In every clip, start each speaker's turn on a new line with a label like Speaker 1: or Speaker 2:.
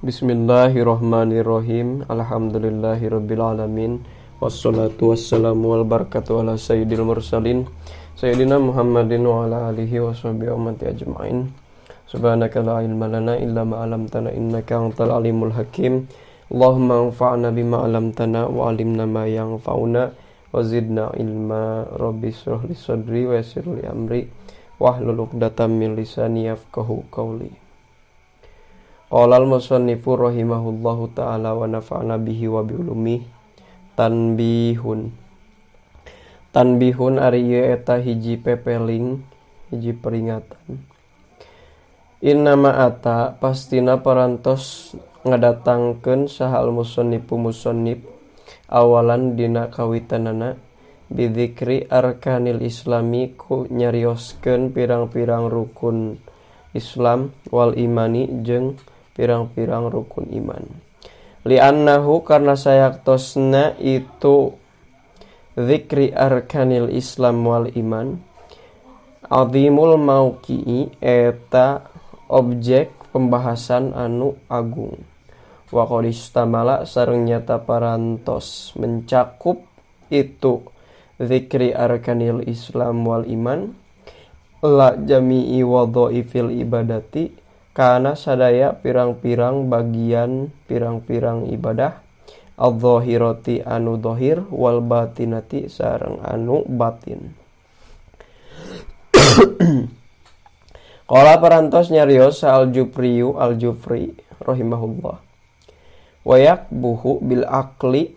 Speaker 1: Bismillahirrahmanirrahim. Alhamdulillahirabbil alamin. Wassalatu wassalamu wal barakatu ala sayyidil mursalin sayyidina Muhammadin wa ala alihi washabihi ummati ajmain. Subhanaka la ilma lana illa ma 'allamtana innaka antal alimul hakim. Allahumma anfa'na bima 'allamtana wa 'allimna ma yanfa'una wa zidna ilma. Rabbi shrah li sadri wa yassir li amri wahlul 'uqdatam min lisani yafqahu qawli. Qala al-musannifu rahimahullahu ta'ala wa nafa'na bihi wa bi'ulumih. Tanbihun ari ieu eta hiji pepeling, hiji peringatan. Innama ata pastina parantos ngadatangkeun saha al-musannifu musannif awalan dina kawitanana bidzikri arkanil islami ku nyarioskeun pirang-pirang rukun Islam wal imani jeung pirang-pirang rukun iman. Li'annahu karna sayaktosna itu zikri arkanil Islam wal iman azimul mauqi'i eta objek pembahasan anu agung. Wa qad istamala sareng nyata parantos mencakup itu zikri arkanil Islam wal iman la jami'i wadhaifil ibadati kana sadaya pirang-pirang bagian pirang-pirang ibadah adh-dhahirati anu dhahir wal batinati sareng anu batin. Qala parantos nyarios al-Jufri rahimahullah. Wa yakbuhu bil aqli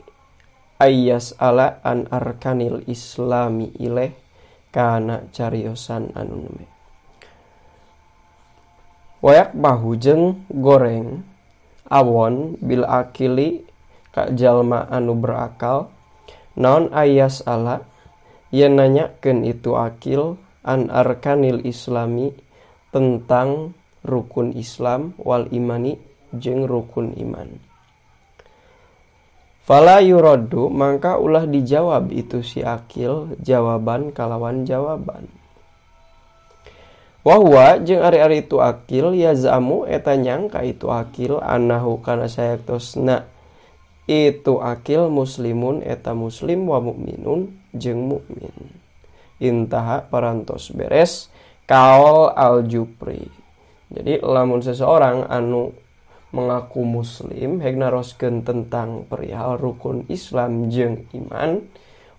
Speaker 1: ayyas ala an arkanil islami ilaih kana cariosan anu neme. Wayak bahu jeung goreng awon bil akili ka jalma anu berakal naon ayas ala yen nanyakeun itu akil an arkanil islami tentang rukun Islam wal imani jeung rukun iman. Fala yuraddu mangka ulah dijawab itu si akil jawaban kalawan jawaban. Wahwa jeung ari-ari itu akil yazamu eta nyangka itu akil anahu kana sayaktosna itu akil muslimun eta muslim wa mukminun jeung mukmin. Intaha parantos beres kaul al-Jufri. Jadi lamun seseorang anu mengaku muslim hek naroskeun tentang perihal rukun Islam jeung iman,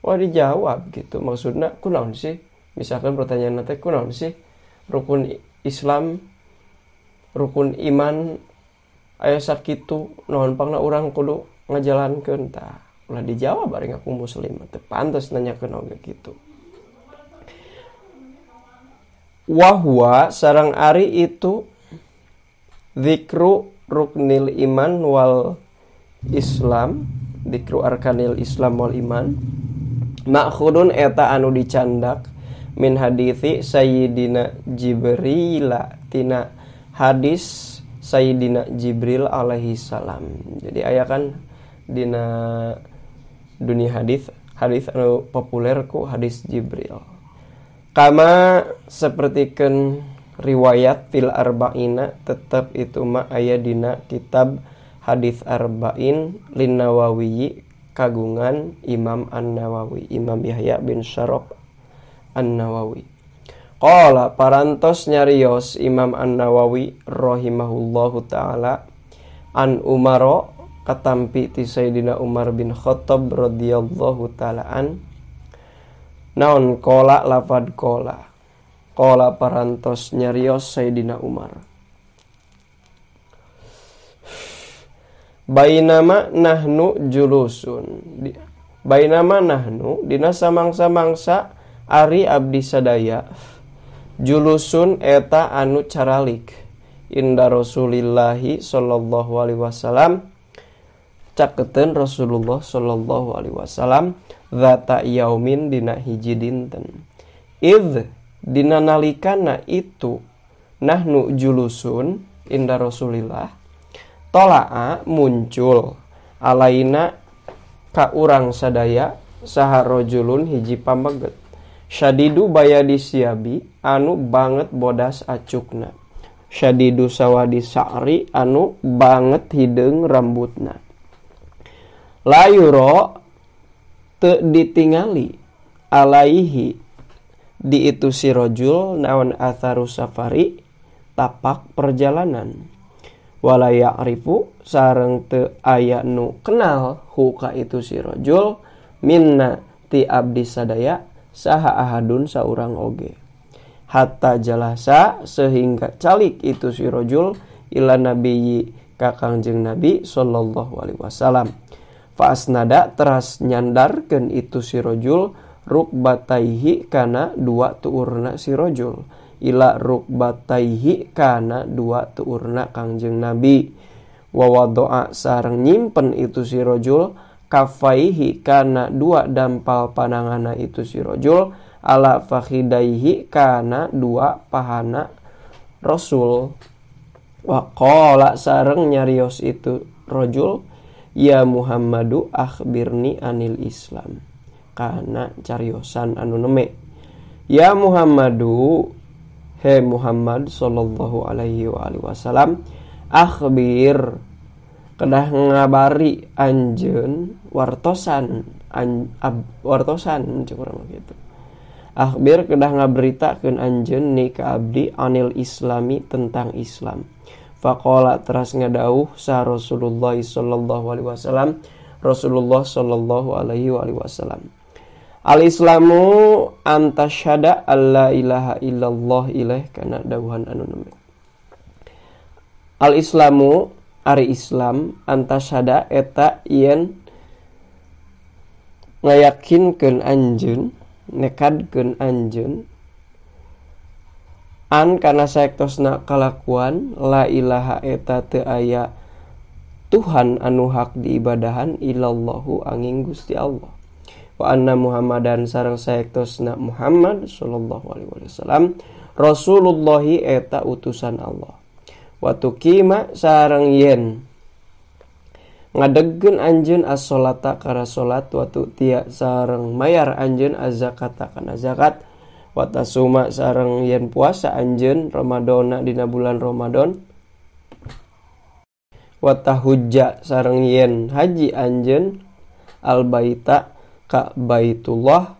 Speaker 1: wah dijawab gitu. Maksudna kunaon sih? Misalkan pertanyaan teh kunaon sih? Rukun Islam, rukun iman aya sakitu naon pangna urang kudu ngajalankeun tah. Ulah dijawab bari ngaku muslim teh pantes nanyakeun oge kitu. Wa huwa sareng ari itu zikru ruknil iman wal Islam, zikru arkanil Islam wal iman. Ma'khudun eta anu dicandak min hadithi Sayyidina Jibril tina hadis Sayyidina Jibril alaihi salam. Jadi aya kan dina dunia hadis anu populer ku hadis Jibril. Kama sapertikeun riwayat fil arba'ina tetep itu mah aya dina kitab hadis arba'in lin Nawawi kagungan Imam An-Nawawi, Imam Yahya bin Syaraf An-Nawawi. Qala parantos nyarios Imam An-Nawawi rahimahullahu taala an Umar katampi ti Sayyidina Umar bin Khattab radhiyallahu taala an naon qala lafad qala parantos nyarios Sayyidina Umar bainama nahnu dina samangsa-mangsa ari abdi sadaya julusun eta anu caralik inda Rasulillahi sallallahu alaihi wasallam caketeun Rasulullah sallallahu alaihi wasallam zata yaumin dina hiji dinten id dina nalikana itu nahnu julusun inda Rasulillah tolaa muncul alaina ka urang sadaya saha rajulun hiji pameget syadidu bayadi siabi anu banget bodas acukna syadidu sawadi sa'ri anu banget hideung rambutna. Layuro teu ditingali alaihi di itu si rajul naon atharu safari tapak perjalanan. Wala ya'rifu sareng teu aya nu kenal hu ka itu si rajul minna ti abdi sadaya saha ahadun saurang oge. Hatta jalasa sehingga calik itu si rajul ila nabiyyi ka Kangjeng Nabi sallallahu alaihi wasallam. Fa asnada teras nyandarkeun itu si rajul rukbataihi kana dua tuurna si rajul ila rukbataihi kana dua tuurna Kangjeng Nabi. Wa wadoa sareng nyimpen itu si rajul kafaihi kana dua dampal panangana itu si rajul ala fakhidaihi kana dua pahana Rasul. Wa qala sareng nyarios itu rajul ya Muhammadu akhbirni anil Islam kana cariosan anu neme. Ya Muhammadu he Muhammad sallallahu alaihi wasallam akhbir kedah ngabari anjeun wartosan wartosan kurang gitu. Akhbir kedah ngaberitakeun anjeun ni ka abdi anil islami tentang Islam. Faqala teras ngadauh sa Rasulullah sallallahu alaihi wasallam Rasulullah sallallahu alaihi wasallam al islamu antasyhada alla ilaha illallah ilaih kana dawuhan anu neme. Al islamu ari Islam antasyhada eta yen ngayakinkeun anjeun nekadkeun anjeun an kana saektosna kalakuan la ilaha eta teu aya Tuhan anu hak diibadahan illallahu angin Gusti Allah. Wa anna Muhammadan sareng saektosna Muhammad sallallahu alaihi wasallam Rasulullahi eta utusan Allah. Wa tuqima sareng yen ngadegkeun anjeun as-sholata kana salat wa tu'tiya sareng mayar anjeun az-zakata kana zakat wa tasuma sareng yen puasa anjeun Ramadana dina bulan Ramadan wa tahujja sareng yen haji anjeun al-baita ka Baitullah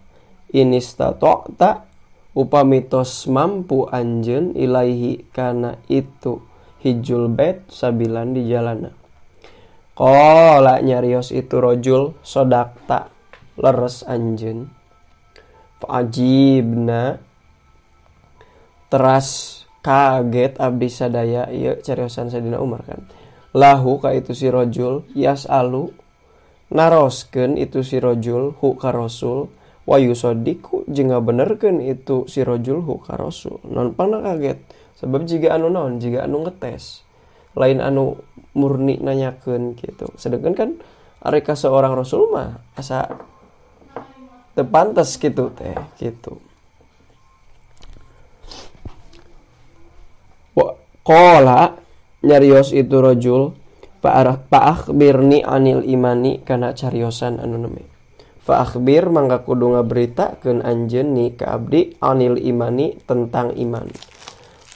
Speaker 1: inistata'ta upamitos mampu anjeun ilaihi kana itu hijjul bait sabilan di jalana. Qala nyarios itu rajul sodakta leres anjeun. Fa'ajibna teras kaget abdi sadaya ieu cariosan Sayyidina Umar kan. Lahu ka itu si rajul yasalu naroskeun itu si rajul hu ka Rasul wa yusadiku jeung ngabenerkeun itu si rajul hu ka Rasul. Non pangna kaget sebab jiga anu naon jiga anu ngetes lain anu murni nanyakeun gitu. Sedangkan kan ari ka seorang Rasul mah asa teu pantes kitu teh gitu. Wa qala nyarios itu rajul fa'akhbirni anil imani kana cariosan anu neme. Fa'akhbir mangga kudu ngaberitakeun anjeun ni ka abdi anil imani tentang iman.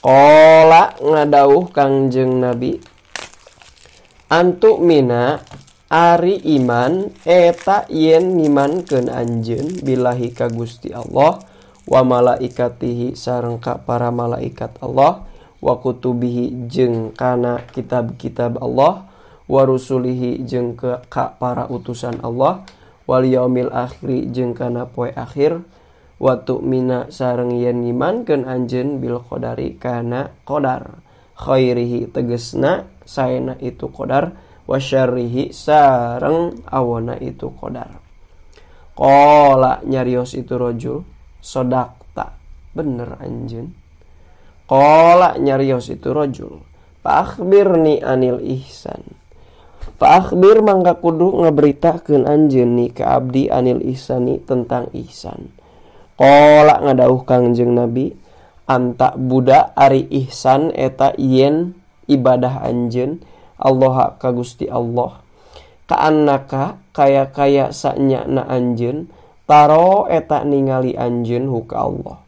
Speaker 1: Qala ngadauh Kangjeng Nabi antu mina ari iman eta yen ngimankeun anjeun billahi ka Gusti Allah wa malaikatihi sareng ka para malaikat Allah wa kutubihi jeung kana kitab-kitab Allah wa rusulihi jeung ka para utusan Allah wal yaumil akhir jeung kana poe akhir wa tu'mina sareng yen ngimankeun anjeun bil qadari kana qadar khairihi tegesna saena itu qadar wa syarrihi sareng awana itu qadar. Qala nyarios itu rajul sodakta bener anjeun. Qala nyarios itu rajul fa-akhbirni anil ihsan. Fa-akhbir mangga kudu ngaberitakeun anjeun ni ka abdi anil ihsani tentang ihsan. Qala ngadauh Kangjeng Nabi anta budak ari ihsan eta yen ibadah anjeun Allah ka Gusti Allah ka annaka kaya sanyana anjeun taro eta ningali anjeun hu ka Allah.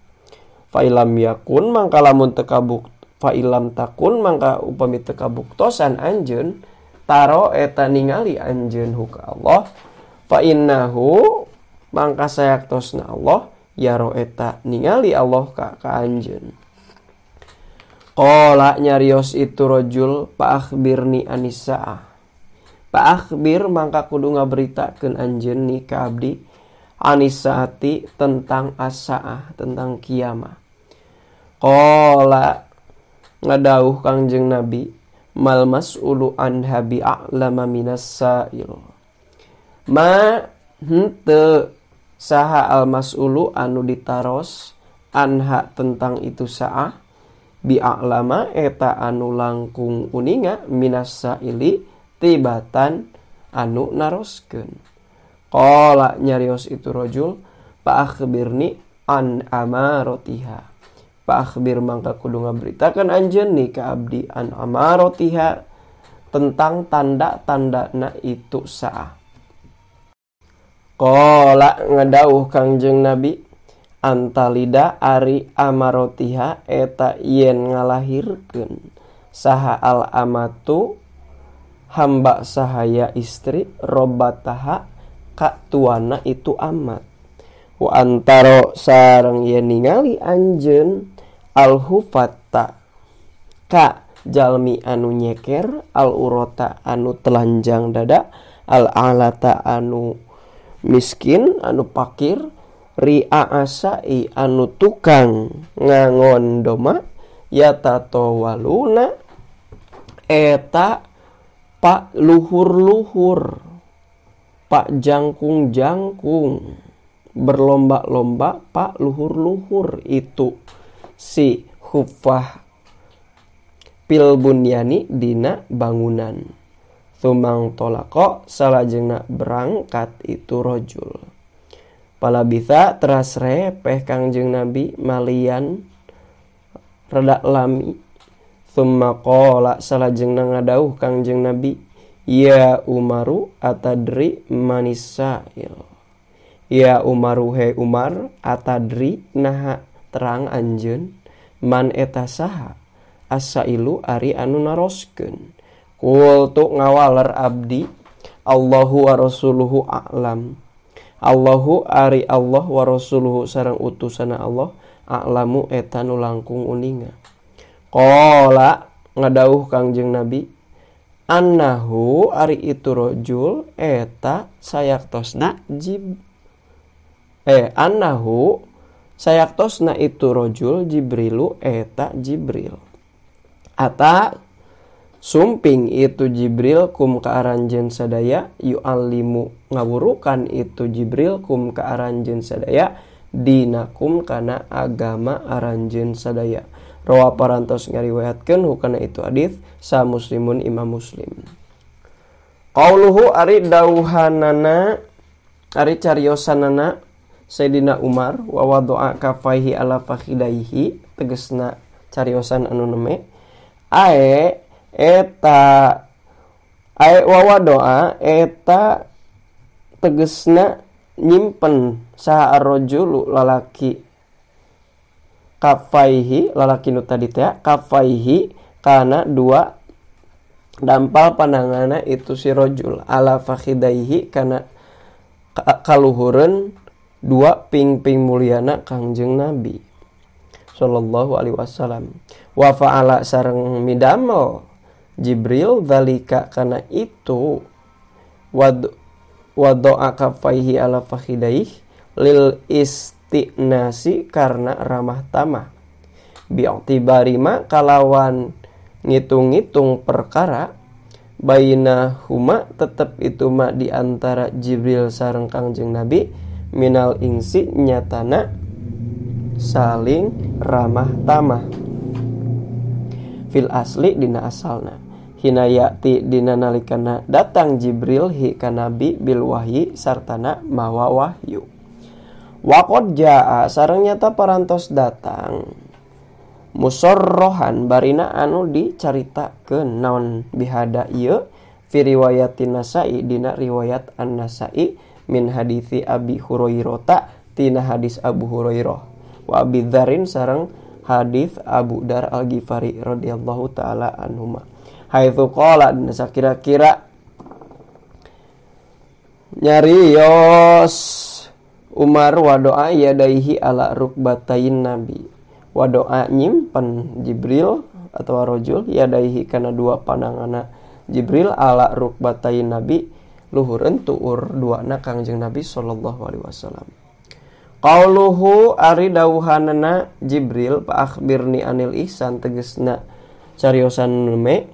Speaker 1: Fa ilam yakun mangka lamun teu fa ilam takun mangka upami teu kabuktosan anjeun taro eta ningali anjeun huka Allah fa innahu mangka sayaktosna Allah yaro eta ningali Allah ka anjeun. Qala nyarios itu rajul pa akhbirni anisa'ah. Pa akhbir mangka kudu ngaberitakeun anjeun ni ka abdi anisa'ati tentang as-sa'ah, tentang kiamah. Qala ngadauh Kangjeng Nabi mal mas'ulu anha bi'a'lama minas sa'il. Ma henteu saha al mas'ulu anu ditaros anha tentang itu sa'ah bi'a'lama eta anu langkung uninga minas sa'ili tibatan anu naroskeun. Qala nyarios itu rajul pa akhbirni an amarotiha. Pa akhbir mangka kudu ngaberitakeun anjeun ni ka abdi an amarotiha tentang tanda-tandana itu sa'ah. Qala ngadauh Kangjeng Nabi antalida ari amarotiha eta yen ngalahirkeun saha al amatu hamba sahaya istri robataha ka tuana itu amat. Wa antaro sareng yen ningali anjeun al hufatta ka jalmi anu nyeker al urota anu telanjang dada al alata anu miskin anu pakir ri'a asai anu tukang ngangon doma yatato waluna eta pak luhur-luhur pak jangkung-jangkung berlomba-lomba pak luhur-luhur itu si hufah pil bunyani dina bangunan. Sumang tolako salajengna berangkat itu rojul. Palabitha teras repeh Kangjeng Nabi malian rada lami. Summa qala salajengna ngadauh Kangjeng Nabi ya Umaru atadri manisail. Ya Umaru he Umar atadri naha terang anjeun man eta saha asailu ari anu naroskeun. Qultu ngawaler abdi Allahu wa rasuluhu a'lam. Allahu ari Allah wa rasuluhu sareng utusana Allah a'lamu eta nu langkung uninga. Qala ngadauh Kangjeng Nabi annahu ari itu rajul eta sayaktosna annahu sayaktosna itu rajul Jibrilu eta Jibril. Ata sumping itu Jibril kum ka aranjeun sadaya yu'allimu ngawurukan itu Jibril kum ka aranjeun sadaya dinakum kana agama aranjeun sadaya. Rawa parantos ngariwayatkeun hukana itu hadis sa Muslimun Imam Muslim. Qauluhu ari dauhanana ari cariosanana Sayyidina Umar wa wadu'a kafaihi ala fakhidaihi tegasna cariosan anu neme wawa doa eta tegesna nyimpen saha arrojulu lalaki kafaihi lalaki nu tadi teh kafaihi kana dua dampal pandanganna itu si rojul ala fakhidaihi kana kaluhureun dua ping-ping mulyana Kangjeng Nabi sallallahu alaihi wasallam. Wa fa'ala sareng midamel Jibril dzalika kana itu wado'a kafaihi ala fakhidaih lil istinasi karena ramah tamah bi'tibari ma kalawan ngitung-ngitung perkara bainahuma tetep itu ma di antara Jibril sareng Kangjeng Nabi minal insi nyatana saling ramah tamah fil asli dina asalna hinayati dina nalikana datang Jibril hi ka Nabi bil wahyi sartana mawa wahyu waqad jaa sareng nyata parantos datang musorrohan barina anu dicaritakeun naon bihada ieu fi riwayatin Nasa'i dina riwayat An-Nasa'i min hadithi Abi Hurairah tina hadis Abu Hurairah wa Abi Dzarin sareng hadis Abu Dar Al-Ghifari radhiyallahu taala anhuma haitsu qala dina kira-kira nyarios Umar wa doa yadaihi ala rukbatain nabi wa doa nyimpen Jibril atau rajul yadaihi kana dua pandanganna Jibril ala rukbatain nabi luhureun tuur duana Kangjeng Nabi sallallahu alaihi wasallam. Qauluhu ari dawuhanana Jibril fa akhbirni anil ihsan tegasna cariosan me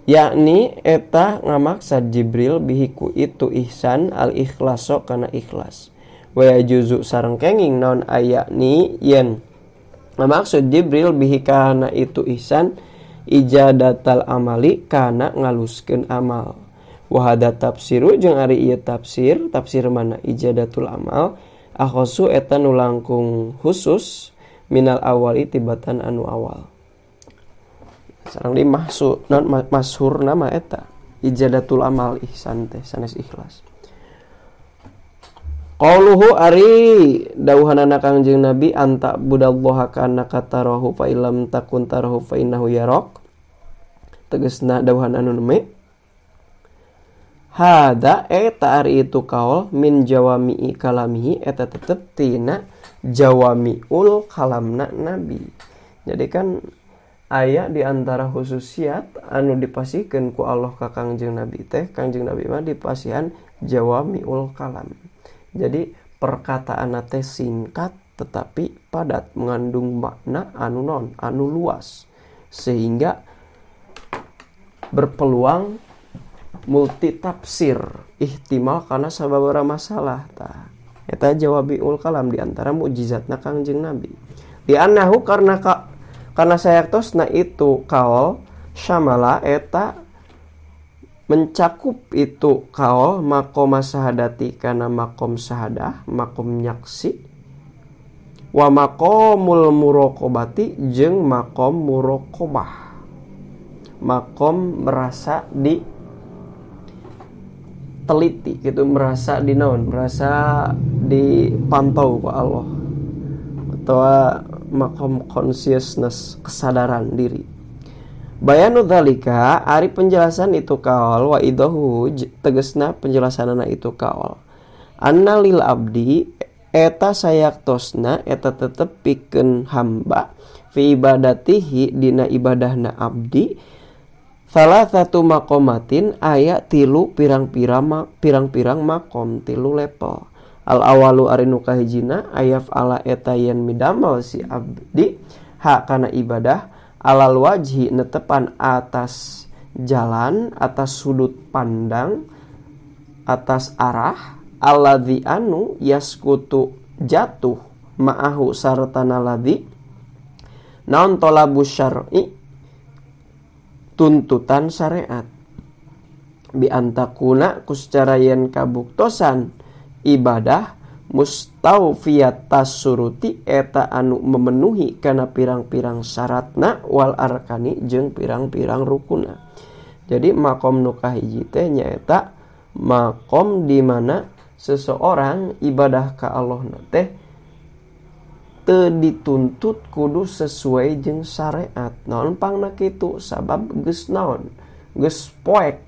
Speaker 1: yakni eta ngamaksad Jibril bihiku itu ihsan al ikhlaso kana ikhlas wa yajuzu sareng kenging naon ayakni yen ngamaksud Jibril bihi kana itu ihsan ijadatal amali kana ngaluskeun amal wa hada tafsiru jeung ari ieu tafsir mana ijadatul amal akhosu eta nu langkung khusus minal awali tibatan anu awal sareng di mashhur nama eta ijadatul amal ihsan teh sanes ikhlas. Qauluhu ari dawuhanana Kangjeng Nabi anta budallaha kana katarahu fa illam takun tarahu fa innahu yarak tegasna dawuhan anu neme hada eta ari itu kaul min jawami'i kalamihi eta tetep tina jawami'ul kalamna Nabi. Jadi kan aya di antara khususiat anu dipasikeun ku Allah ka Kangjeng Nabi teh Kangjeng Nabi mah dipasihan jawami'ul kalam. Jadi perkataan teh singkat tetapi padat mengandung makna anu luas sehingga berpeluang multi tafsir ihtimal karena sababaraha masalah tah eta jawabiul kalam di antara mukjizatna Kangjeng Nabi di annahu karena sayaktosna itu kaul syamala eta mencakup itu kaul makom sahadati kana makom sahadah makom nyaksi wa makomul muraqabati jeung makom muraqabah makom merasa di teliti gitu merasa dipantau ku Allah atau makom consciousness kesadaran diri. Bayanu dzalika ari penjelasan itu kaul wa idahu tegasna penjelasanana itu kaul anna lil abdi eta sayaktosna eta tetep pikeun hamba fi ibadatihi dina ibadahna abdi salah satu makomatin aya tilu pirang-pirang makom tilu level al awalu ari nu kahijina ayaf ala eta yen midamel si abdi hak kana ibadah alal wajhi netepan atas jalan atas sudut pandang atas arah alladzi anu yaskutu jatuh ma'ahu sartana ladzi naon talabu syar'i tuntutan syariat bi antakuna kuscara yen kabuktosan ibadah mustawfiyatas suruti eta anu memenuhi kana pirang-pirang syaratna wal arkani jeung pirang-pirang rukuna. Jadi makom nu kahiji teh nyaeta makom di mana seseorang ibadah ka Allah teh teu dituntut kudu sesuai jeung syariat. Naon pangna kitu sabab geus naon? Geus poek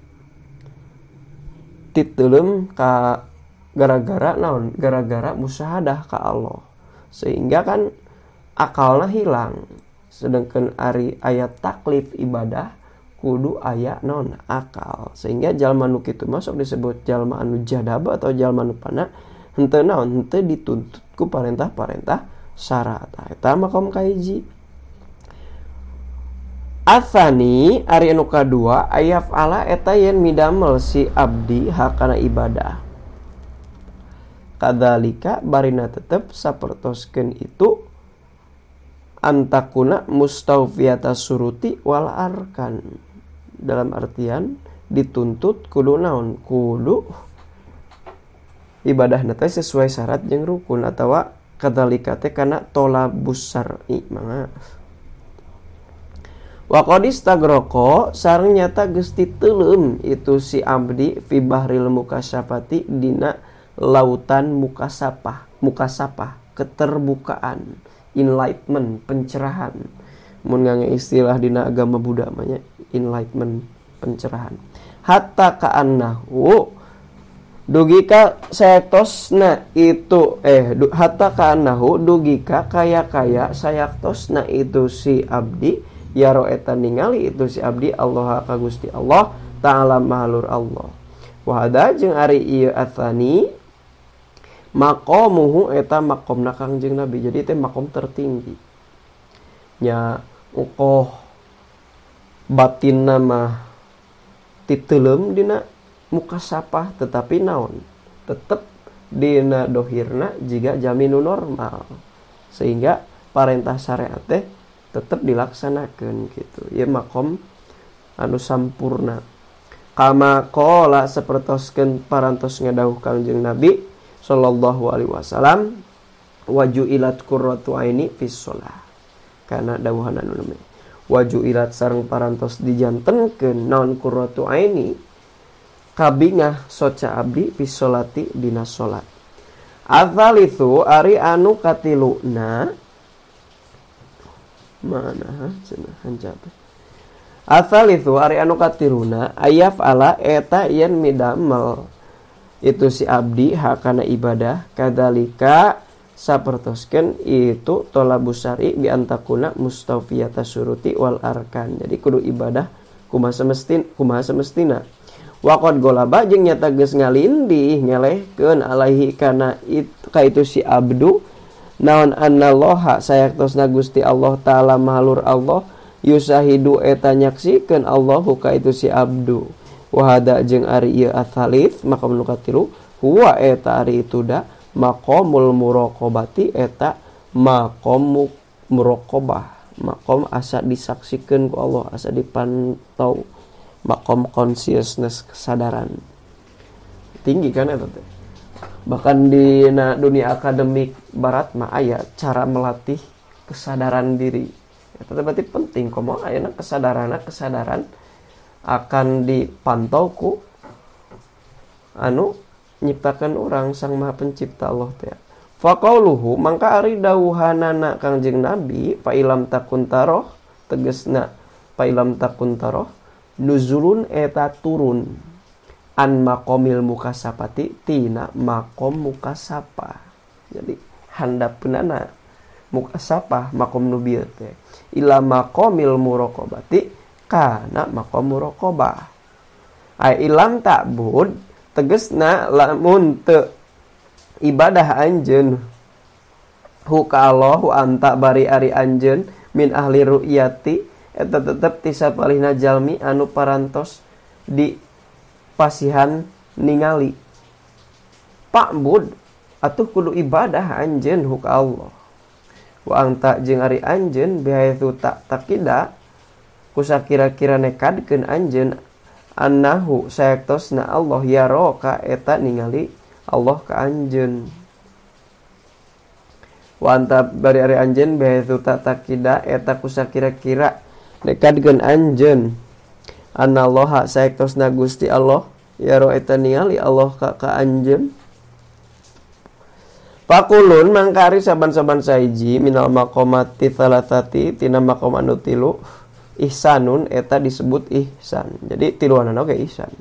Speaker 1: titeuleum ka gara-gara naon? Gara-gara musyahadah ka Allah. Sehingga kan akalna hilang. Sedangkan ari ayat taklif ibadah kudu aya naon? Akal. Sehingga jalma nu kitu masuk disebut jalma anu jadaba atau jalma nu pana henteu naon? Henteu dituntut ku parentah-parentah syarat. Eta makom kahiji. Atsani ari anu kadua ayaf ala eta yen midamel si abdi hakana ibadah. Kadzalika barina tetep sapertoskeun itu antakuna mustawfiyata suruti wal arkan. Dalam artian dituntut kudu naon? Kudu ibadahna teh sesuai syarat jeung rukun atawa kadzalika teh kana tolabus syar'i mangga. Wa qad istagraqo sareng nyata geus diteuleum itu si abdi fi bahril mukasyafati dina lautan mukasapah keterbukaan enlightenment, pencerahan. Mun ngangge istilah dina agama Buddha mah enlightenment, pencerahan. Hatta ka'annahu dugi ka sayaktosna itu hatta ka'annahu dugi ka kaya sayaktosna itu si abdi yaro eta ningali itu si abdi Allah ka Gusti Allah ta'ala mahalur Allah. Wa hada jeung ari ieu atsani maqamuhu eta maqamna Kangjeng Nabi. Jadi teh maqam tertinggi nya ukoh batinna mah titeuleum dina mukasapah, tetapi naon tetep dina dohirna jiga jaminu normal, sehingga parentah syariat teh tetep dilaksanakeun gitu. Ieu maqam anu sampurna. Kama qala sapertoskeun parantos ngadawuh Kangjeng Nabi sallallahu alaihi wasallam, wajuilat qurratu aini fis shalah. Kana dawuhan anu neme wajuilat sareng parantos dijantenkeun naon qurratu aini kabingah soca abdi fis sholati dina salat. Adzalitsu ari anu katiluna mana cenah hancap. Adzalitsu ari anu katiluna ayaf ala eta yen midamel itu si abdi hakana ibadah kadalika sapertoskeun itu tolabus syari bi antakuna mustawfiyata syuruti wal arkan. Jadi kudu ibadah kumaha semestina. Waqad golaba jeung nyata geus ngalindih ngelehkeun alaihi kana itu si abdu naon annallaha sayaktosna Gusti Allah taala mahalur Allah yusahidu eta nyaksikeun Allahu ka itu si abdu. Wa hada jeung ari ieu atsalits maqam nu katilu huwa eta ari itu da maqamul muraqabati eta maqam muraqabah, maqam asa disaksikeun ku Allah, asa dipantau, maqam consciousness, kesadaran tinggi kan eta teh. Bahkan di dunia akademik barat mah aya cara melatih kesadaran diri. Eta teh berarti penting komo ayeuna kesadaran akan dipantau ku anu nyiptakeun urang Sang Maha Pencipta Allah teh. Faqauluhu mangka ari dawuhanana Kangjeng Nabi fa ilam takun taroh tegasna fa ilam takun taroh nuzulun eta turun an maqamil mukasapati tina maqam mukasapa. Jadi handapeunana mukasapah maqam nu bieu teh ila maqamil muraqabati kana maqam muraqabah. Ai ilam ta'bud tegasna lamun teu ibadah anjeun hu ka Allah anta bari ari anjeun min ahli ru'yati eta tetep ti sapalihna jalmi anu parantos di pasihan ningali. Pa'bud atuh kudu ibadah anjeun hu ka Allah. Wa anta jeung ari anjeun bihaitsu tak takida kusakira-kira nekadkeun anjeun annahu sayaktosna Allah yaroka eta ningali Allah ka anjeun. Wa anta bari ari anjeun bihaitsu tak takida eta kusakira-kira nekadkeun anjeun anallaha sayaktosna Gusti Allah yaro eta ningali Allah ka anjeun. Fakulun mangkari saban-saban saiji minal maqamati thalathati tina maqam anu tilu ihsanun eta disebut ihsan. Jadi tiluanana oge ihsan.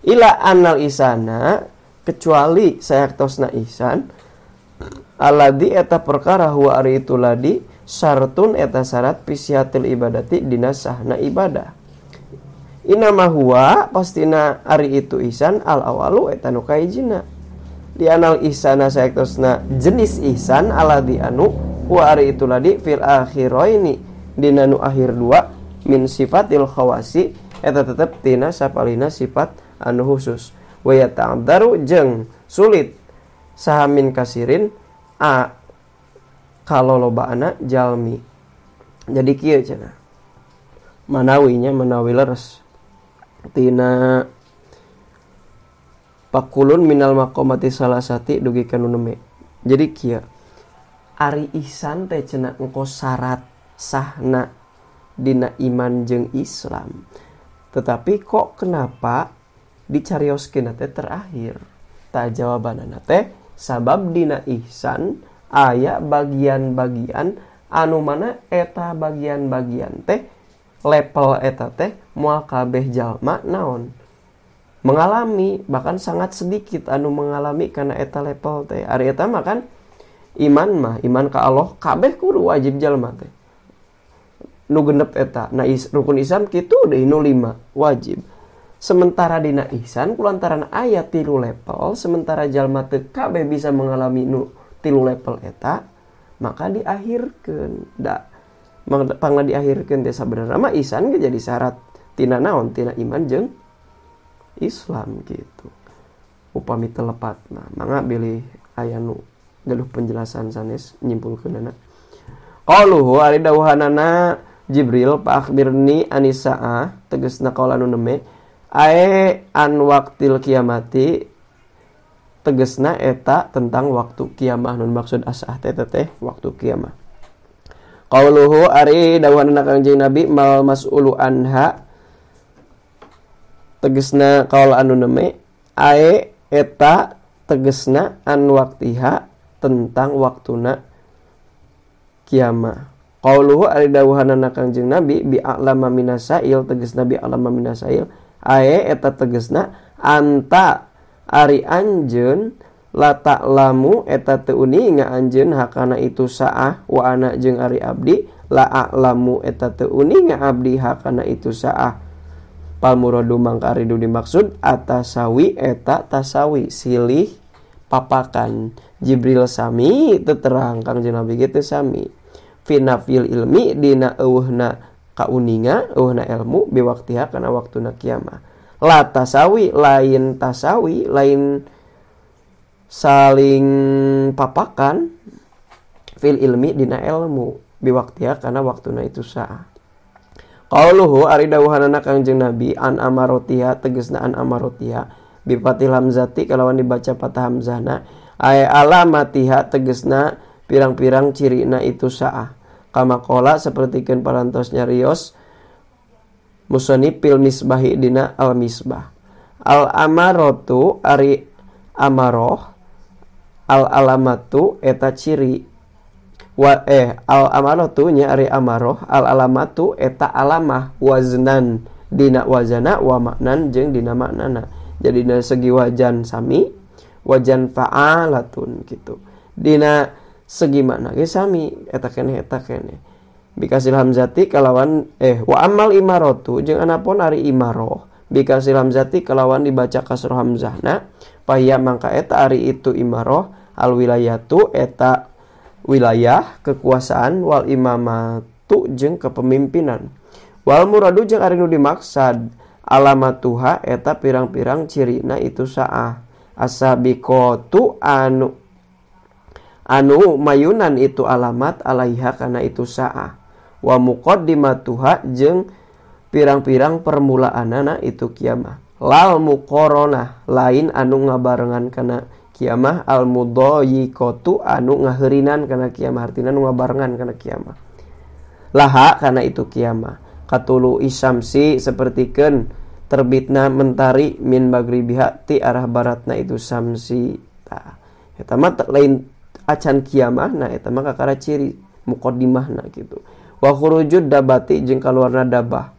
Speaker 1: Ila annal ihsana kecuali sayaktosna ihsan alladzi eta perkara huwa ari itu ladi syartun eta syarat pisiatil ibadati dina sahna ibadah. Inama huwa pastina ari itu ihsan al awalu eta nu kahijina. Di anal ihsana sayaktosna jenis ihsan alladzi anu huwa ari itu ladi fil akhiraini dina nu akhir dua min sifatil khawasi eta tetep tina sapalina sifat anu khusus. Wa yata'daru jeung sulit sahamin kasirin a kalolobana jalmi. Jadi kieu cenah manawinya manawi leres tina pakulun minal maqamati salasati dugi kanu neme. Jadi kieu ari ihsan teh cenah engko syarat sahna dina iman jeung Islam. Tetapi kok kenapa dicarioskeun teh terakhir? Ta jawabanana teh sabab dina ihsan aya bagian-bagian anu mana eta bagian-bagian teh level eta teh moal kabeh jalma naon mengalami, bahkan sangat sedikit anu mengalami karena eta level teh. Ari eta mah kan iman ka Allah kabeh kudu wajib jalma teh nu genep eta. Nah rukun Islam kitu deui nu 5 wajib. Sementara dina ihsan kulantaran aya 3 level, sementara jalma teu kabeh bisa mengalami nu 3 level eta, maka diakhirkeun. Da pangna diakhirkeun teh sabenerna mah ihsan ge jadi syarat tina naon? Tina iman jeung Islam gitu. Upami telepatna, mangga bilih aya nu gaduh penjelasan sanes nyimpulkeunana. Qauluhu ari dawuhanana Jibril fa akhbirni anisaah tegasna qaul anu neme ae an waqtil kiamati tegasna eta tentang waktu kiamah. Nun maksud asah teh waktu kiamah. Qauluhu ari dawuhanna Kangjeng Nabi mal mas'ulu anha tegasna qaul anu neme ae eta tegasna an waqtiha tentang waktuna kiamah. Qauluhu ari dawuhanna Kangjeng Nabi bi a'lama minasail tegasna bi a'lama minasail ae eta tegasna anta ari anjeun la ta'lamu eta teu uninga anjeun hakana itu saah wa ana jeung ari abdi la a'lamu eta teu uninga abdi hakana itu saah. Pal muradu mangka ari dimaksud atasawi eta tasawi silih papakan. Jibril sami teu terang Kangjeng Nabi kitu sami finafil ilmi dina eueuhna kauninga eueuhna ilmu biwaktiha kana waktuna kiamah. La tasawi lain saling papakan fil ilmi dina ilmu biwaktiha kana waktuna itu saah. Qauluhu ari dawuhanna Kangjeng Nabi an amarotiha tegasna an amarotiha bi fathil hamzati kalawan dibaca patah hamzahna ay alamatiha tegasna pirang-pirang cirina itu saah. Kama qala sapertikeun parantos nyarios musannif fil misbahi dina al misbah. Al amaratu ari amaroh al alamatu eta ciri al amaratu nya ari amaroh al alamatu eta alamah waznan dina wazana wa maknan jeung dina maknana. Jadi dina segi wajan sami wajan fa'alatun gitu. Dina segi makna ge sami eta keneh bikasil hamzati kalawan wa amal imaratu jeung anapun ari imaroh bikasil hamzati kalawan dibaca kasroh hamzahna paya mangka eta ari itu imaroh al wilayatu eta wilayah kekuasaan wal imamatu jeung kepemimpinan wal muradu jeung ari nu dimaksad alamatuha eta pirang-pirang cirina itu saah asabiqatu anu mayunan itu alamat alaiha kana itu saah wa muqaddimatuha jeung pirang-pirang permulaanana itu kiamah lal muqaronah lain anu ngabarengan kana kiamah al mudayyiqatu anu ngaheurinan kana kiamah artina anu ngabarengan kana kiamah laha kana itu kiamah katulu isamsi sapertikeun terbitna mentari min magribiha ti arah baratna itu samsi tah eta mah lain acan kiamah nah eta mah kakara ciri muqaddimahna gitu wa khurujud dabati jeung kaluarna dabah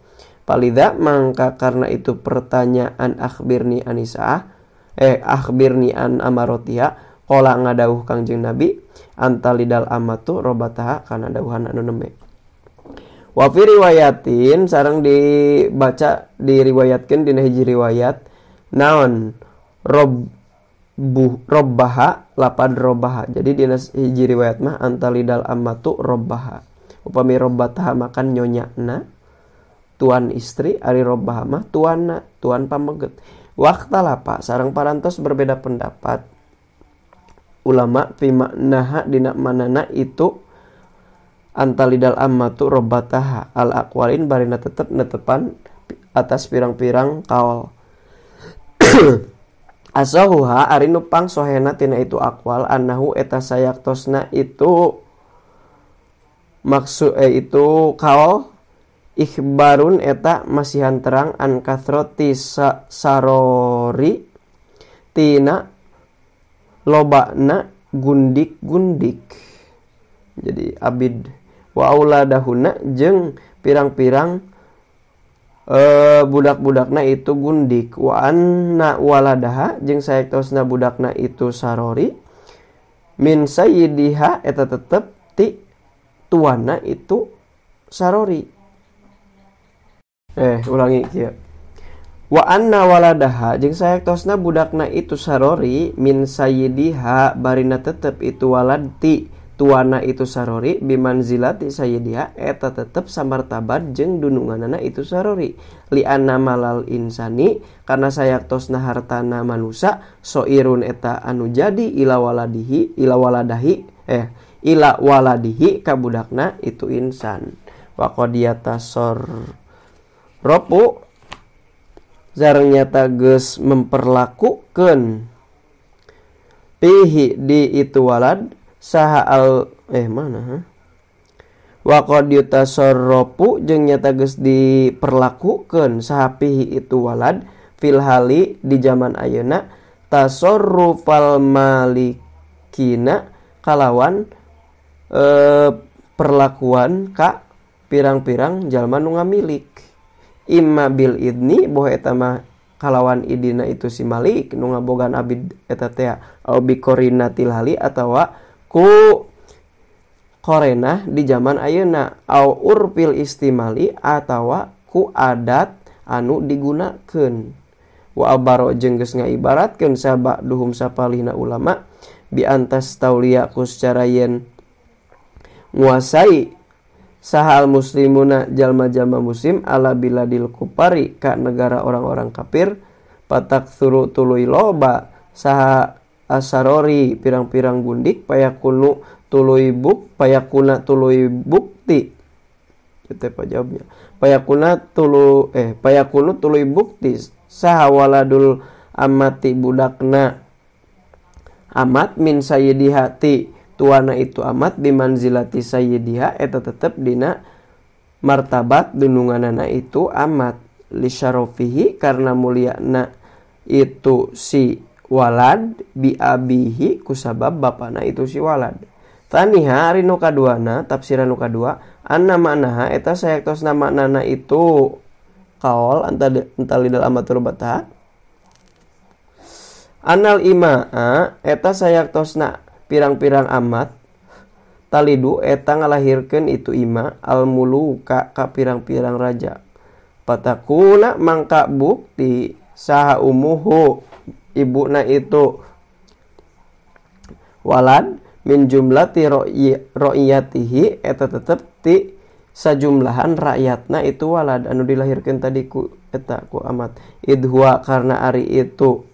Speaker 1: palidha mangka karena itu pertanyaan akhbirni anisaah akhbirni an amarotiha qala ngadawuh Kangjeng Nabi antalidal amatu robataha kana dawuhan anu neme wa fi riwayatin sareng dibaca diriwayatkeun dina hiji riwayat naon robbaha lapad robbaha. Jadi dina hiji riwayat mah antalidal ammatu robbaha. Upami robbataha makan nyonyana tuan istri ari robbaha mah tuanna tuan pameget. Waqtalapa sareng parantos berbeda pendapat ulama fi maknaha dina manana itu antalidal ammatu robbataha al aqwalin barina tetep netepan atas pirang-pirang kaul. Asahuha ari nu pangsohena tina itu aqwal annahu eta sayaktosna itu maksud itu kaul ikhbarun eta masihan terang an kathroti sarori tina lobana gundik-gundik. Jadi abid. Wa auladahuna jeung pirang-pirang budak-budakna itu gundik. Wa anna waladaha jeung saektosna budakna itu sarori. Min sayyidiha eta tetep ti tuana itu sarori. Ulangi kieu. Wa anna waladaha jeung saektosna budakna itu sarori min sayyidiha barina tetep itu walad ti tuana itu sarori bimanzilati sayyidiha eta tetep samartabat jeung dununganana itu sarori li anna malal insani karena sayaktosna hartana manusia soirun eta anu jadi ila waladihi ka budakna itu insan wa qadiyata ropu zareng nyata geus memperlakukeun pihi di itu walad saha wa qad yutasarrafu jeung nyata geus diperlakukeun saha pihi itu walad fil hali di zaman ayeuna tasarrufal malikina kalawan perlakuan ka pirang-pirang jalma nu ngamilik imma bil idni boh eta mah kalawan idina itu si malik nu ngabogan abid eta teh au bi qorinatil hali atawa ku korena di zaman ayeuna au urfil istimali atawa ku adat anu digunakeun wa abaro jeung geus ngaibaratkeun sabaduhum sapalihna ulama bi antas tauliya ku secara yen nguasai sahal muslimuna jalma-jalma muslim ala biladil kupari ka negara orang-orang kafir patak suru tuluy loba saha asarori pirang-pirang gundik payakuna tuluy bukti itu apa jawabnya payakunu tuluy bukti saha waladul amati budakna amat min sayyidihati tuana itu amat bimanzilati sayyidiha eta tetep dina martabat dununganana itu amat li syarafihi karena mulyana itu si walad bi abihi kusabab bapana itu si walad. Taniha ari nu kaduana tafsiran nu kadua anna ma'naha eta sayaktosna maknana itu kaol antalidal amatur bata anal imaa eta sayaktosna pirang-pirang amat talidu eta ngalahirkeun itu ima al muluka ka pirang-pirang raja patakuna mangka bukti saha umuhu ibuna itu walad min jumlati ra'iyatihi eta tetep ti sajumlahan rakyatna itu walad anu dilahirkeun tadi ku eta ku amat idhua karena ari itu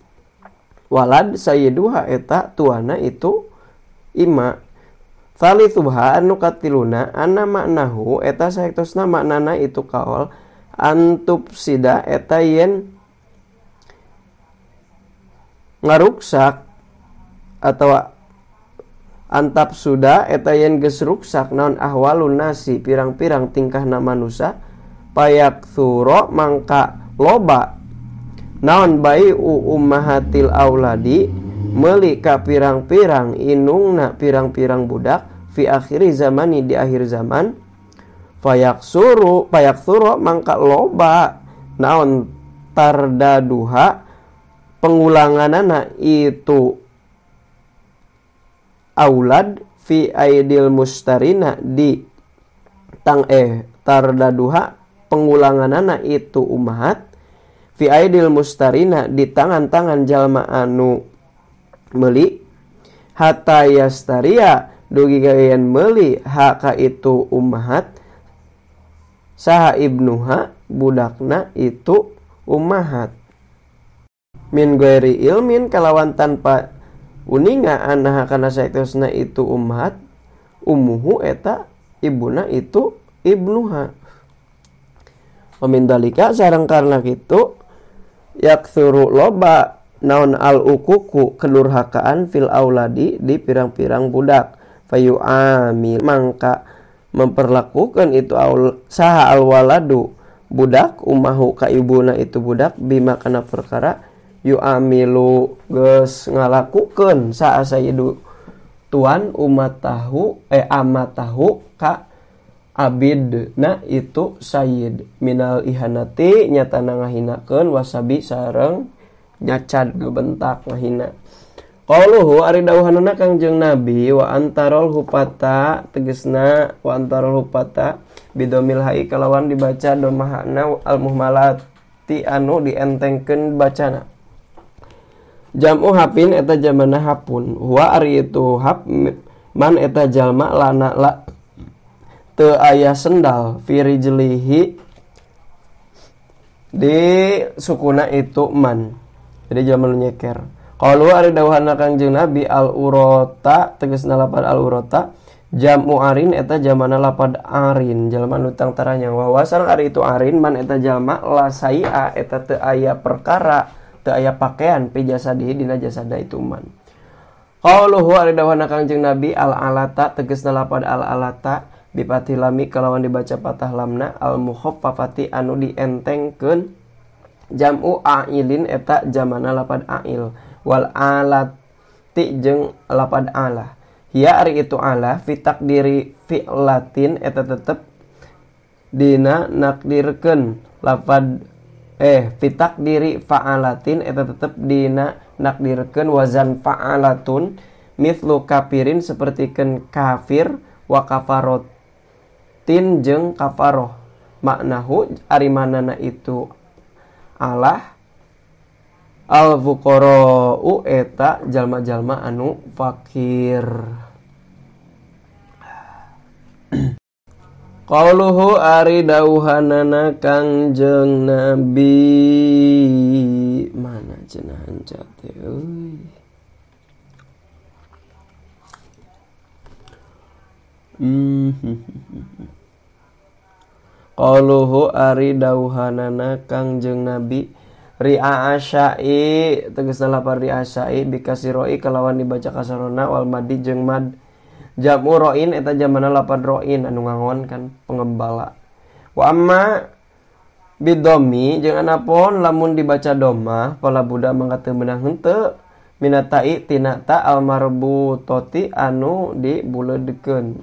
Speaker 1: walad sayyiduha eta tuana itu ima Thalithuha anu katiluna anna maknahu eta saektosna maknana itu kaol antub sida eta yen ngaruksak atau antap suda eta yen geus ruksak naon ahwalun nasi pirang-pirang tingkahna manusia payak tsuro mangka loba naon bai ummahatil auladi meuli ka pirang-pirang inungna pirang-pirang budak fi akhiri zamani di akhir zaman payak tsuro mangka loba naon tardaduha pengulanganana itu aulad fi aidil mustarina di tardaduha pengulanganana itu ummahat fi aidil mustarina di tangan-tangan jalma anu meuli hatta yastaria dugi gawean meuli haka itu ummahat saha ibnuha budakna itu ummahat min ghairi ilmin kalawan tanpa uninga anaha kana saektosna itu ummahat ummuhu eta ibuna itu ibnuha pamindalika sareng karna kitu yaktsuru loba naon al ukuku kedurhakaan fil auladi di pirang-pirang budak fayu amil mangka memperlakukan itu saha al waladu budak ummahu ka ibuna itu budak bima kana perkara yu amilu geus ngalakukeun saha sayyidu tuan umatahu amatahu ka abidna itu sayyid minal ihanati nyatana ngahinakeun wasabi sareng nyacad ngabentak ngahina. Qauluhu ari dawuhanna Kangjeng Nabi wa antarul hupata tegesna wa antarul hupata bidomil hai kalawan dibaca domahna al muhmalati anu dientengkeun bacana. Jam'u hapin eta jamana hapun wa ari itu hap man eta jalma lana la teu aya sendal fi rijlihi di sukuna itu man. Jadi jalma nu nyeker. Qalu ari dawuhanna Kangjeng Nabi al urota tegasna lapad al urota jamu arin eta jamana lapad arin jalma nu tang taranyang wa sareng ari itu arin man eta jalma la saia eta teu aya perkara teu aya pakaian pi jasadihi dina jasada itu man. Qauluhu ari dawuhanna Kangjeng Nabi al alata tegasna lapad al alata bipati lami kalawan dibaca patah lamna al mukhaffafati anu dientengkeun jamu ailin eta jamana lapad ail wal alati jeung lapad ala hiya ari itu ala fi takdiri fi'latin eta tetep dina nakdirkeun lapad fi takdiri fa'alatin eta tetep dina nakdirkeun wazan fa'alatun mithlu kafirin sapertikeun kafir wa kafarotin jeung kafaroh maknahu ari manana itu Allah al-fuqara'u eta jalma-jalma anu fakir. Qauluhu ari dawuhanana Kangjeng Nabi mana cenah hancat teh euy. Qauluhu ari dawuhanana Kangjeng Nabi ri'a asyai tegasna lapar ri'a asyai bikasiroi kalawan dibaca kasarona wal madi jeung mad jamu roin eta jamana lapad roin anu ngangon kan pengembala wa amma bidomi jeung anapun lamun dibaca doma pala budak mangka teu meunang henteu minatai tina ta al marbutoti anu dibuleudkeun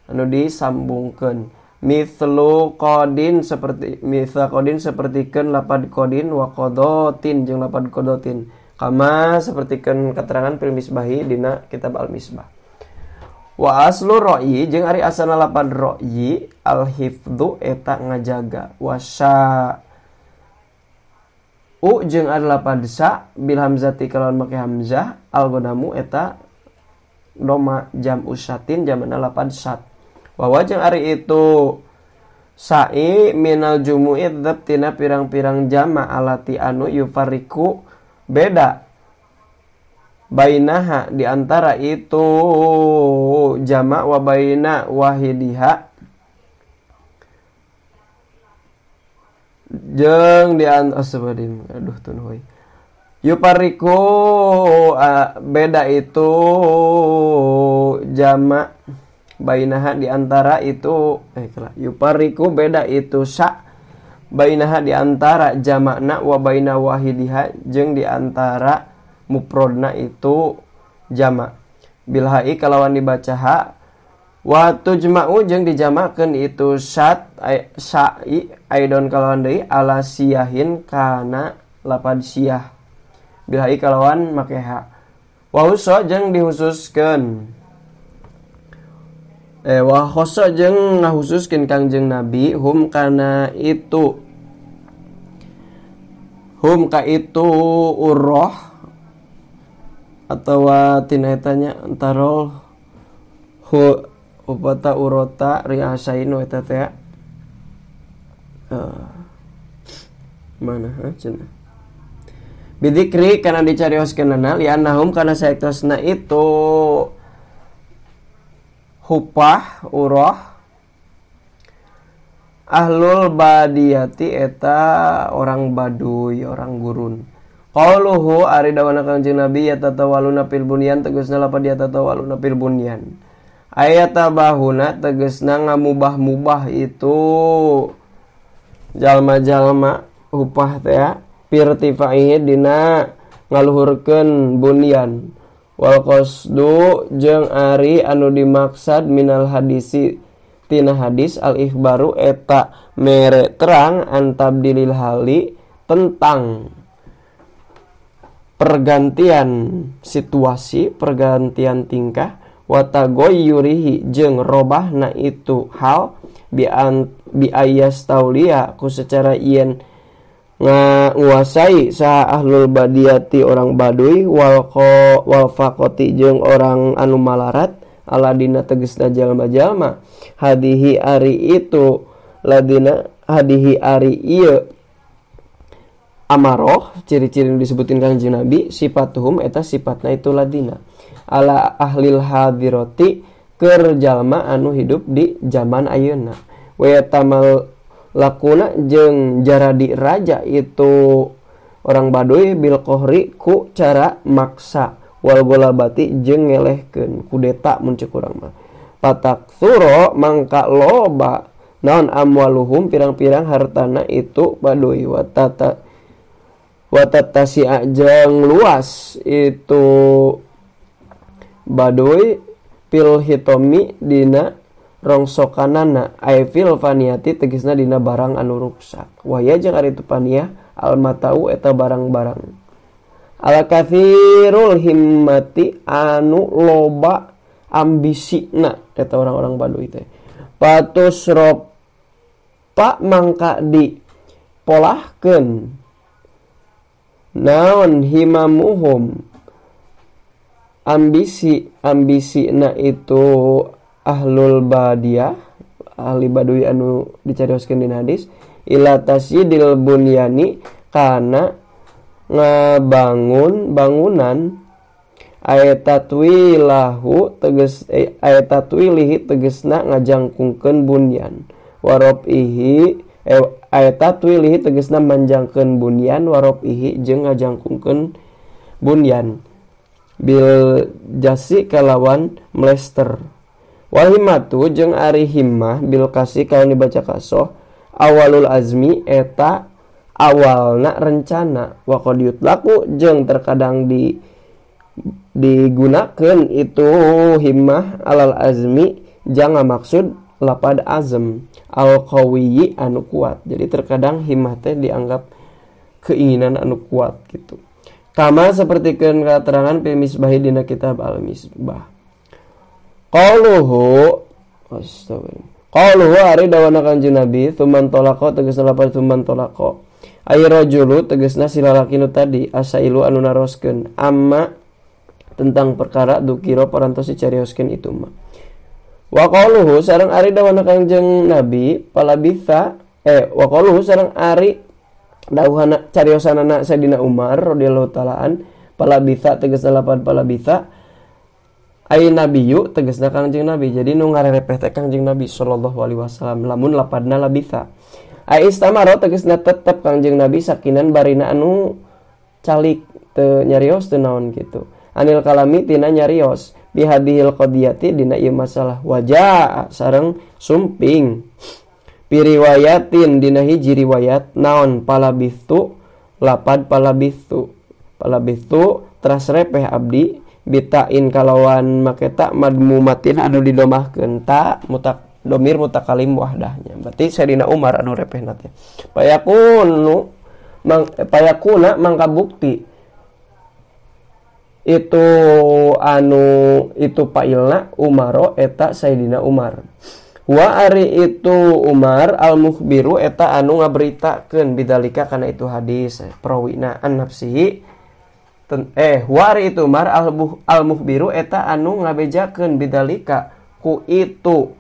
Speaker 1: anu disambungkeun mithlu qadin sepertikeun lapad qadin wa qadatin jeung lapad qadatin kama sepertikeun keterangan fil misbahi dina kitab al misbah wa aslu ra'yi jeung ari asalna lapad ra'yi al hifdzu eta ngajaga wa sya jeung ari lapad sa bil hamzati kalawan make hamzah al godamu eta doma jam usyatin jamana lapad sat wa wajeng ari itu sa'i minal jumu'i tina pirang-pirang jama alati anu yufariku beda bainaha di antara itu jama wa baina wahidiha jeung di asbadim aduh tun hoy yufariku beda itu jama bainaha di antara itu yupariku beda itu sa bainaha di antara jamakna wa baina wahidiha jeung di antara mufradna itu jamak bilhai kalawan dibaca ha wa tujma'u jeung dijamakeun itu sat sa'i aidon kalawan deui ala siyahin kana lapad siyah bilhai kalawan make ha wa husa jeung dihususkeun wa khoso jeung ngahususkeun Kangjeng Nabi hum kana itu hum ka itu urroh atawa tina etanya antarol upata urota riasainu eta teh mana cenah bidikri kana dicarioskeunana li annahum kana saektosna itu hupah urah ahlul badiyati eta orang baduy orang gurun. Qauluhu ari dawana Kangjeng Nabi yatatawaluna fil bunyan tegasna lapad yatatawaluna fil bunyan ayatabahuna tegasna ngamubah-mubah itu jalma-jalma hupah teh pirtifaihi dina ngaluhurkeun bunyan wal qasdu jeung ari anu dimaksad minal hadisi tina hadis al ikhbaru eta mere terang antabdilil hali tentang pergantian situasi, pergantian tingkah, watagoyurihi jeung robahna itu hal bi ayas taulia ku secara ien nguasai saha ahlul badiyati orang baduy wal faqoti jeung orang anu malarat aladina tegesna jalma-jalma hadihi ari itu ladina hadihi ari ieu amaroh ciri-ciri disebutin Kanjeng Nabi sifatuhum eta sifatna itu ladina ala ahlil hadiroti keur jalma anu hidup di zaman ayeuna wa yatamal lakuna jeung jaradi raja itu orang baduy bil kohri ku cara maksa wal golabati jeung ngelehkeun kudeta mun ceuk urang mah pataktsuro mangka loba naon amwaluhum pirang-pirang hartana itu baduy watatasi jeung luas itu baduy pil hitomi dina rongsokanana ay fil faniyati tegasna dina barang anu ruksak waya jeung ari tu paniyah al matau eta barang-barang al katsirul himmati anu loba ambisina eta orang-orang baduy teh patus ropa mangka di polahkeun naon himamuhum ambisina itu ahlul badiyah ahli baduy anu dicarioskeun dina hadis ila tasyidil bunyani kana ngabangun bangunan ayatatwilahu tegesna ngajangkungkeun bunyan warobihi ayatatwilihi tegesna manjangkeun bunyan warobihi jeung ngajangkungkeun bunyan bil jasi kalawan mlester wal himmatu jeung ari himmah bil kasih kalau dibaca kasoh awalul azmi eta awalna rencana wa qad yutlaku jeung terkadang digunakeun itu himmah alal azmi jangan maksud lapad azm al qawiyyi anu kuat jadi terkadang himmah teh dianggap keinginan anu kuat gitu kama sapertikeun katerangan fi misbahi dina kitab al misbah qauluhu ari dawana Kanjeng Nabi tuman tolako tegasna lapar tuman tolako ay rajulu tegasna si lalaki nu tadi asailu anu naroskeun amma tentang perkara dukiro parantos dicarioskeun itu mah wa qauluhu sareng ari dawana Kanjeng Nabi palabitha wa qauluhu sareng ari dawuhana cariosanana Sayyidina Umar radhiyallahu taalaan palabitha tegasna lapar palabitha ay nabiyyu tegasna Kanjeng Nabi jadi nu ngarerepeh teh Kanjeng Nabi sallallahu alaihi wasallam lamun lapadna labitha ay istamaro tegasna tetep Kanjeng Nabi sakinan barina anu calik teu nyarios teu naon kitu anil kalami tina nyarios bihadihil qadiyati dina ieu masalah wajah sareng sumping piriwayatin dina hiji riwayat naon palabithu lapad palabithu teras repeh abdi bitain kalawan maketa madmumatin anu didomahkeun ta domir mutakalim wahdahnya berarti Sayyidina Umar anu repehna teh payakuna mangka bukti itu anu itu pailna Umaro eta Sayyidina Umar wa ari itu Umar al mukhbiru eta anu ngaberitakeun bidzalika kana itu hadis perawina an nafsihi wari itu Umar al mukhbiru eta anu ngabejakeun bidzalika ku itu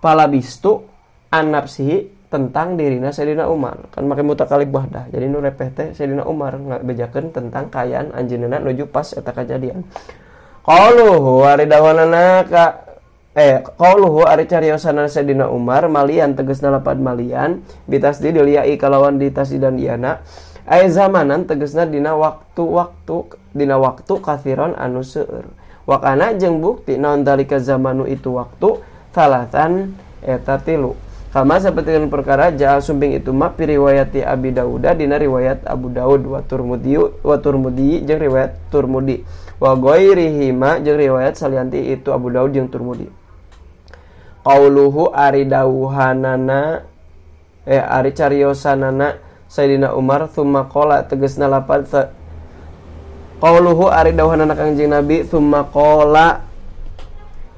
Speaker 1: palabistu an nafsihi tentang dirina Sayyidina Umar kan make mutakalib wahdah jadi nu repeh teh Sayyidina Umar ngabejakeun tentang kayaan anjeunna nuju pas eta kajadian qauluhu ari dawanana qauluhu ari cariosanana Sayyidina Umar malian tegasna lapad malian bitasdidil ya'i kalawan ditasdidan iana ay zamanan tegasna dina waktu kathiron anu seueur wakana jeung bukti naon dalika zamanu itu waktu salatan eta tilu Kama seperti perkara ja'al sumping itu ma pi riwayati Abi Dawud dina riwayat Abu Daud wa Turmudi jeung riwayat Turmudi wa ghairihi ma jeung riwayat salianti itu Abu Daud jeung Turmudi. Qauluhu ari dawuhanana ari cariosanana Sayyidina Umar tsumma qala tegasna lapad qauluhu ari dawuhanana Kangjeng Nabi tsumma qala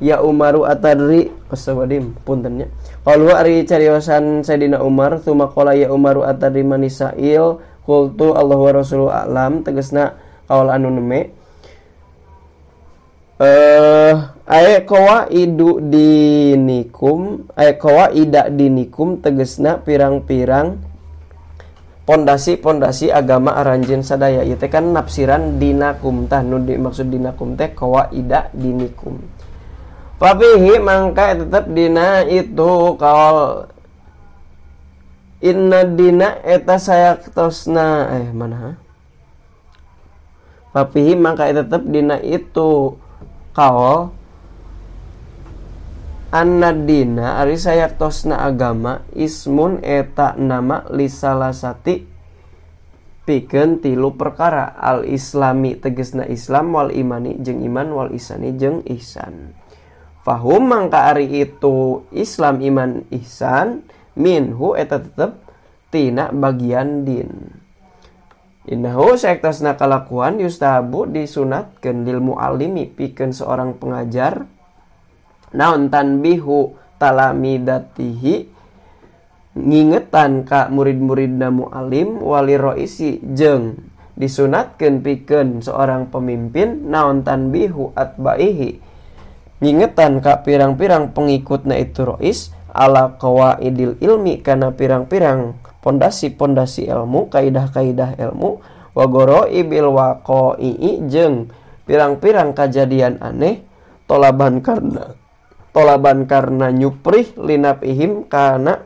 Speaker 1: ya Umaru atadri asawadim puntennya. Qauluhu ari cariosan Sayyidina Umar tsumma qala ya Umaru atadri manisail qultu Allah wa rasuluhu a'lam tegasna qaul anu neme qawaida dinikum tegesna pirang-pirang pondasi-pondasi agama aranjeun sadaya. Ieu teh kan nafsiran dinakum tah nu dimaksud dinakum teh qawaida dinikum. Fafihi mangka tetep dina itu kaul inna dina eta sayaktosna mana Fafihi mangka tetep dina itu kaul annadina ari sayaktosna agama ismun eta nama lisalasati pikeun tilu perkara al islami tegesna Islam wal imani jeung iman wal ihsani jeung ihsan. Fahum mangka ari itu Islam iman ihsan minhu eta tetep tina bagian din. Innahu sayaktosna kalakuan yustahabu disunatkeun lil muallimi pikeun seorang pengajar naon tanbihu talamidatihi ngingetan ka murid-muridna muallim wali roisi jeung disunatkeun pikeun seorang pemimpin naon tanbihu atbaihi ngingetan ka pirang-pirang pengikutna itu rois ala qawaidil ilmi kana pirang-pirang pondasi-pondasi ilmu kaidah-kaidah ilmu wa ghoraibil waqa'i jeung pirang-pirang kejadian aneh tolaban karna nyuprih linapihim kana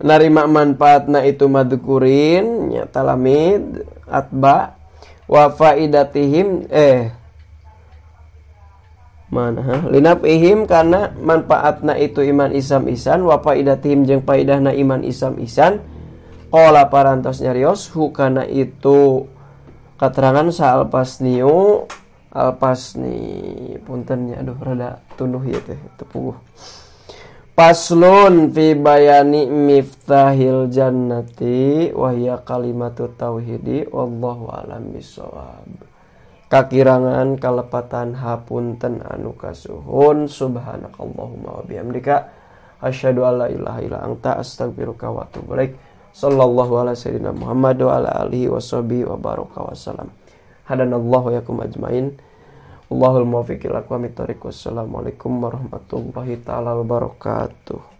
Speaker 1: narima manfaatna itu madzukurin nya talamid atba wa faidatihim linapihim kana manfaatna itu iman isam isan wa faidatihim jeung faidahna iman isam isan qala parantos nyarios hukana itu katerangan sa Al-Pasni puntennya aduh rada tunduh ya teh tepuh. Paslun fi bayani miftahil jannati wa hiya kalimatu tauhidi wallahu a'lam bissawab. Kakirangan kalepatan hapunten anu kasuhun subhanakallahumma wa bihamdika asyhadu alla ilaha illa anta astaghfiruka wa atubu ilaik. Sallallahu ala sayyidina Muhammad wa ala alihi washabihi wa baraka wasallam. Hadanallahu yakum ajmain. Allahul muwaffiq ila aqwamit thoriq. Wassalamualaikum warahmatullahi taala wabarakatuh.